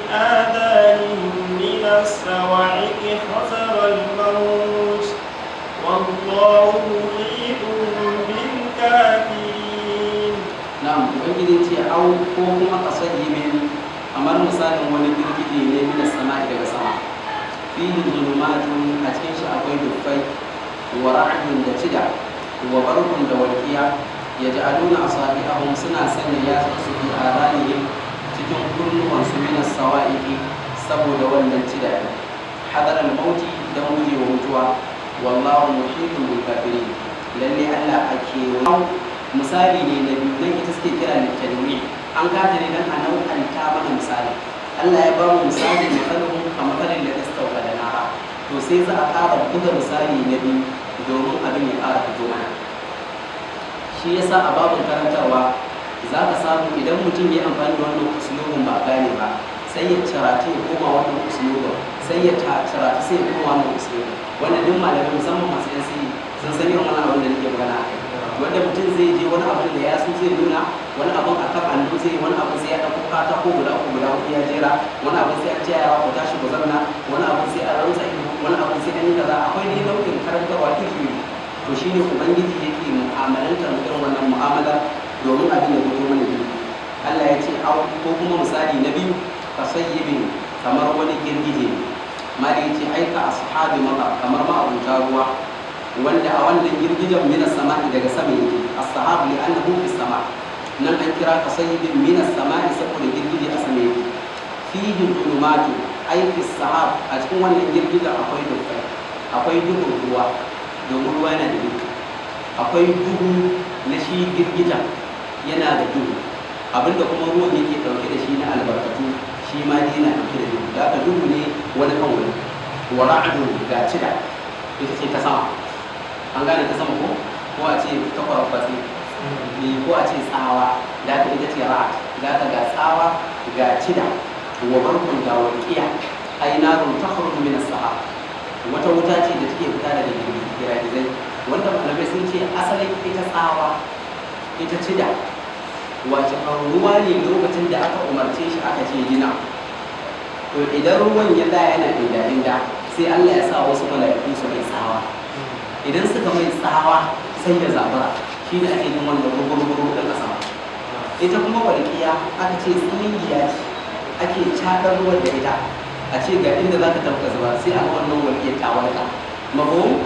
آذانهم من الصواعق حذر الموت والله محيط بالكافرين. نعم ubangiji ce au ko kuma kasayyibin kamar misalin wani girgije ne min as-sama'i daga sama fihi zulumatun a cikin shi akwai dufai wa ra'dun da cida wa barqun da walqiya yaj'aluna asabi'ahum suna sanya yatsun su fi adanihim cikin kunnuwansu minas sawa'iqi saboda wannan cida hadaral mauti dan gujewa mutuwa wallahu muhitun bil kafirin lalle Allah ake misali ne na biyu nan ita suke kira litanwi an gata ne dan a nau'anta mana misali Allah ya ba mu misali misalin a matsalin da istauka da nara to sai za a ƙara buga misali na biyu domin abin ya ƙara fito mana shi yasa a babin karantarwa za ka samu idan mutum ya amfani da wannan usulubin ba gane ba sai ya cirata ya koma wannan usulubin sai ya cirata sai ya koma wannan usulubin wanda duk malamai musamman masu yan sai sun san irin wani abin da nake magana a kai wanda mutum zai je wani abin da ya so zai nuna wani abin a kan allo zai wani abin sai ya ɗauko katako guda uku ya jera wani abin sai a ce yara ku tashi ku zanna wani abin sai a rantsa ido wani abin sai an yi kaza akwai ne nau'in karantarwa iri to shine ubangiji yake mu'amalantar irin wannan mu'amala domin abin da fito mana biyu Allah ya ce ko kuma misali na biyu ka sayyibin kamar wani girgije ma da yace aika ashabi maka kamar ma abuta ruwa wanda a wannan girgijen minas sama'i daga sama yake as-sahab li annahu fi sama nan an kira ka sayyibin minas sama'i saboda girgije a sama yake fihi dhulumatu ay fi sahab a cikin wannan girgijen akwai dukkai akwai duhun ruwa domin ruwa yana da duhu akwai duhu na shi girgijen yana da duhu abinda kuma ruwan yake dauke da shi na albarkatu shi ma dai yana dauke da duhu da aka duhu ne wani kan wani wa ra'adu ga cida ita ce ta sama an gane ta sama ko a ce ta kwarfasi ko a ce tsawa da aka ita ce ra'ad da aka ga tsawa ga cida wa barkun ga walƙiya ai narun takhruju min as-sahab wata wuta ce da take fita daga girgizai wanda malamai sun ce asalin ita tsawa ita cida wace ruwa ne lokacin da aka umarce shi aka ce gina to idan ruwan ya da yana inda sai Allah ya sa wasu mala'iku su mai tsawa idan suka mai tsawa sai ya zabura shi ne ake yin wanda gurgurguru da kasa ita kuma walƙiya aka ce tsingiya ce ake cadar ruwan da ita a ce ga inda za ka tafka zuba sai a wannan walƙiyar ta warka mako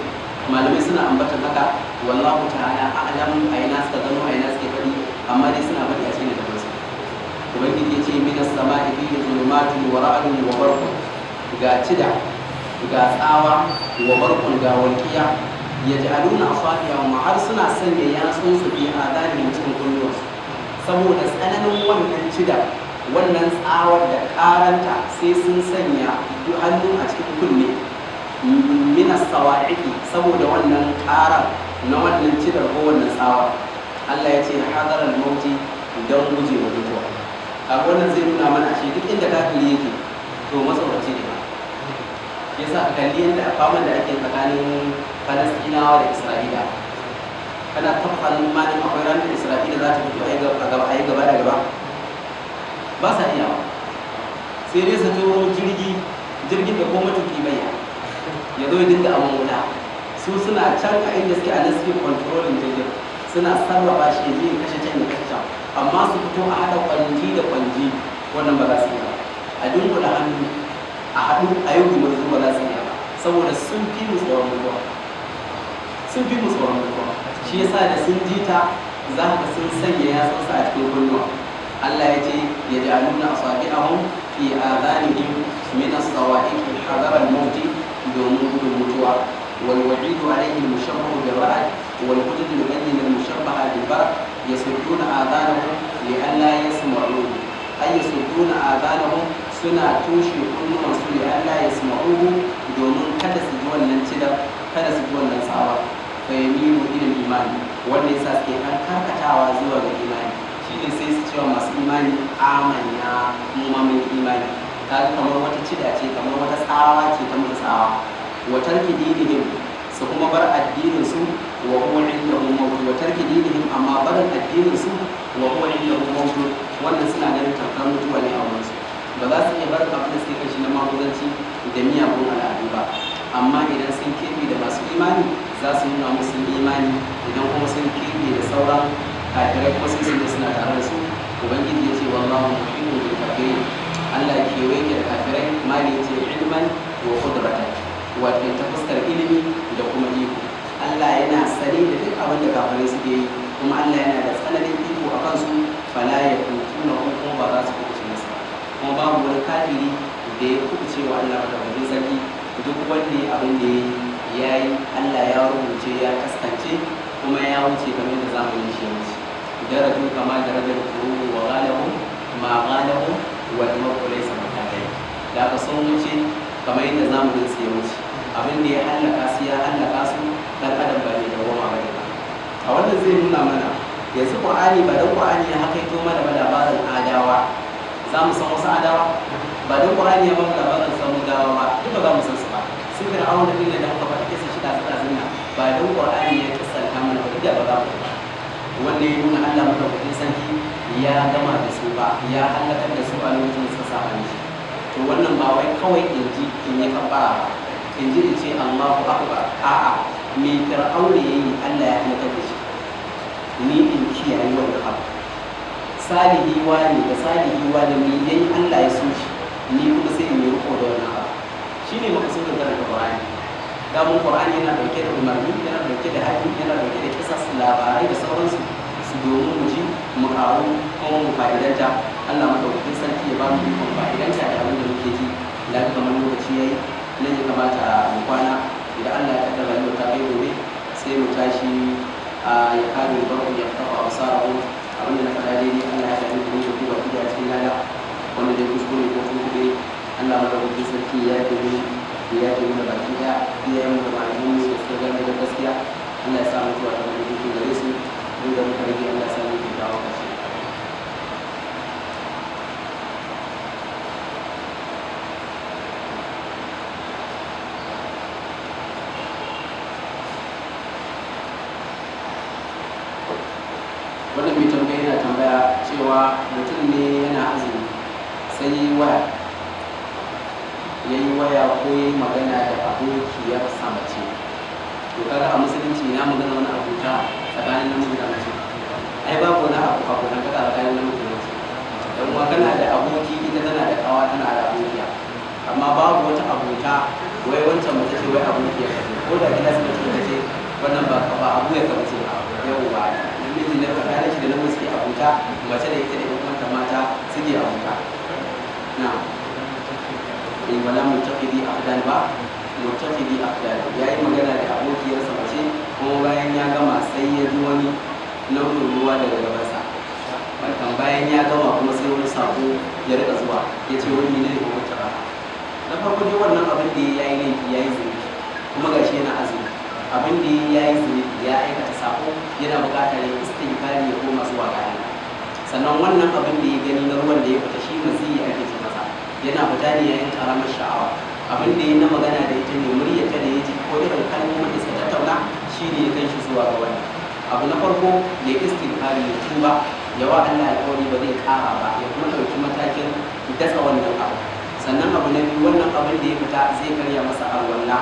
malamai suna ambatan haka wallahu ta'ala a'lam aina suka gano aina suke faɗi amma dai suna faɗi a cikin da kansu ubangiji ya ce minas sama'i fihi zulumatun wa ra'dun wa barqun ga cida ga tsawa wa barqun ga walqiya yaj'aluna asabi'ahum har suna sanya yatsun su fi adanihim cikin kunnuwansu saboda tsananin wannan cida wannan tsawar da karanta sai sun sanya hannu a cikin kunne minas sawa'iqi saboda wannan ƙara na wannan cidar ko wannan tsawa Allah ya ce hadaral mauti don guje wa mutuwa a wannan zai nuna mana shi duk inda kafiri yake to matsauraci ne ba yasa kalli yadda faman da ake tsakanin Falastinawa da Isra'ila kana tabbatar malin akwai ranar Isra'ila za ta fito a yi gaba da gaba ba sa iyawa sai dai su to jirgin da ko matuki bai ya zo ya dinga amon wuta su suna can a inda suke a nan suke controlling jirgin suna sarrafa shi ya je ya kashe can ya kashe can amma su fito a haɗa kwanji da kwanji wannan ba za su iya ba a dunkula hannu a haɗu a yi gumurzu ba za su iya ba saboda sun fi mu tsoron mutuwa shi yasa da sun ji ta za ka sun sanya yatsunsa a cikin kunnuwa Allah ya ce ya ja'aluna asabi'ahum fi adhanihim min as-sawa'iq hadara al-maut domin gudun mutuwa wal wa'idu alayhi al-mushabbahu bil-ra'd wal hudud yubayyin al-mushabbaha bil-barq yasudduna adhanahum li an la yasma'u ay yasudduna adhanahum suna tushe kunnuwan su li an la yasma'u domin kada su ji wannan cidar kada su ji wannan tsawa fa yamilu ila al-imani wanda yasa suke kan karkatawa zuwa ga imani shine sai su cewa masu imani amanna mu ma mun imani kaga kamar wata cida ce kamar wata tsawa ce ta mutu tsawa wa tarki dinihim su kuma bar addinin su wa huwa indahum mawt wa tarki dinihim amma barin addinin su wa huwa indahum mawt wannan suna ganin tamkar mutuwa ne a wurin su ba za su iya bar abin da suke kashi na maguzanci da miyagun al'adu ba amma idan sun keɓe da masu imani za su nuna musu imani idan kuma sun keɓe da sauran kafirai kuma sun sun suna tare da su ubangiji ya ce wallahu muhimmin bil kafirin Allah kewaye ke da kafirai mali ce ilman wa qudratan wato ta fuskar ilimi da kuma iko Allah yana sani da duk abin da kafirai suke yi kuma Allah yana da tsananin iko a kansu fala ya kutuna kuma ba za su kuce masa babu wani kafiri da ya kuɓuce wa Allah madaukakin sarki. Duk wanda abin da ya yi Allah ya rubuce ya kaskance kuma ya wuce kamar da zamanin shi wuce. Daraju kama darajar kuru wa galahu ma galahu wa imaku laysa mutadai. Da aka sun wuce kamar yadda zamanin su ya wuce. Abin da ya hallaka su ya hallaka su, dan adam ba ne da goma ba. A wannan zai nuna mana yanzu Qur'ani ba dan Qur'ani ya hakaito mana ba labarin adawa, za mu san wasu adawa? Ba dan Qur'ani ya ba mu labarin samudawa ba, duk ba za mu san su ba. Sun Fir'auna da dinne da muka faɗa kisa shi da zina, ba dan Qur'ani ya kisanta mana ba, da ba za mu ba. Wanda ya nuna Allah madaukakin sarki ya gama da su ba, ya halakar da su a lokacin suka saba shi. To wannan ba wai kawai in yi kabbara ba, in ce Allahu akbar, a'a me Fir'auna yayi Allah ya halakar da shi. Ni in kiyaye wannan abu. Salihi wani da salihi wani ne yayin Allah ya so shi, ni kuma sai in yi riko da wannan abu. Shine makasudin karanta Qur'ani. Damun Qur'ani yana dauke da umarni, yana dauke da haƙƙi, yana dauke da kisas, labarai da sauransu, su domin mu ji mu karu kuma mu fa'idanta. Allah madaukakin sarki ya ba mu ikon fa'idanta da abin da muke ji. Lafi kamar lokaci yayi, nan ya kamata mu kwana. Idan Allah ya kaddara rayuwar ta kai gobe, sai mu tashi ya kare barku ya kafa absarahu. Abin da na faɗa daidai Allah ya shafi kuma shi ba a cikin lada, wanda dai kuskure ko kuskure Allah madaukakin sarki ya ke mu da baki da iyayen mu da malamin su su gane da gaskiya. Allah ya sa mutuwa ta bari duk gare su, inda muka rage Allah ya sa mu dawo kashi. Wannan mai tambaya yana tambaya cewa mutum ne yana azumi sai ya yi waya ko ya yi magana da abokiyar mace. To kaga a musulunci na magana wani abuta tsakanin namiji da mace, ai babu wani abokan kaga tsakanin namiji da mace. Dan uwa kana da aboki, ita tana da kawa, tana da abokiya, amma babu wata abota wai wancan mace ce wai abokiyar ka ce, ko da kila sai mace ce wannan ba abokiyar ka ce ba. Yawwa namiji na tsakanin shi da namiji suke abota, mace da ita da kuma mata suke abota. Na'am. Wala mutaqidi afdan ba, mutaqidi afdan yayi magana da abokiyarsa mace, kuma bayan ya gama sai ya ji wani nau'in ruwa daga gabansa. Barkan bayan ya gama kuma sai wani sako ya rika zuwa, ya ce wani ne ko wata ba. Na farko dai wannan abin da ya yi laifi, ya yi zunubi, kuma gashi yana azumi. Abin da ya yi zunubi, ya aikata sako, yana buƙatar ya istighfari ya koma zuwa ga Allah. Sannan wannan abin da ya gani na ruwan da ya fita shi maziyi ake ce masa, yana fita ne yayin karamar sha'awa. Abin da ya na magana da ita ne, muryarta da ya ji ko irin kalmomin da suka tattauna shi ne ya kai shi zuwa ga wannan. Abu na farko ya istighfari, ya tuba, ya wa Allah alƙawari ba zai ƙara ba, ya kuma ɗauki matakin datsa wannan abu. Sannan abu na biyu, wannan abin da ya fita zai karya masa alwala,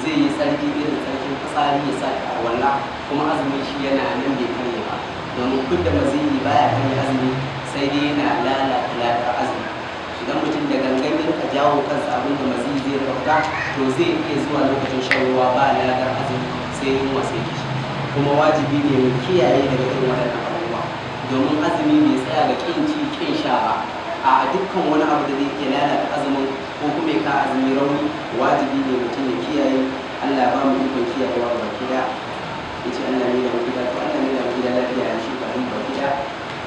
zai yi tsarki irin tsarkin fitsari ya sake alwala, kuma azumin shi yana nan bai karye ba. Domin kudda maziyi baya karya azumi, sai dai yana lalata ladar azumi. Idan mutum da gangan ya rika jawo kansa abin da maziyi zai rauta, to zai iya zuwa lokacin shan ruwa ba ladar azumi sai yin wasa yake. Kuma wajibi ne mu kiyaye daga irin waɗannan abubuwa, domin azumi bai tsaya ga ƙin ci ƙin sha ba. A dukkan wani abu da zai ke lalata azumin ko kuma ya ka azumi rauni, wajibi ne mutum ya kiyaye. Allah ba mu ikon kiyayewa ga baki da. Ya ce Allah ne da mu gida, to Allah ne da mu gida lafiya ya shi ba mu baki da.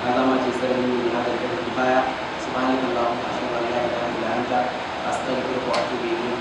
Na zama ce sarari ne haka da kifaya. Subhanakallahumma wa bihamdika ashhadu an la ilaha illa anta astaghfiruka wa atubu ilayk.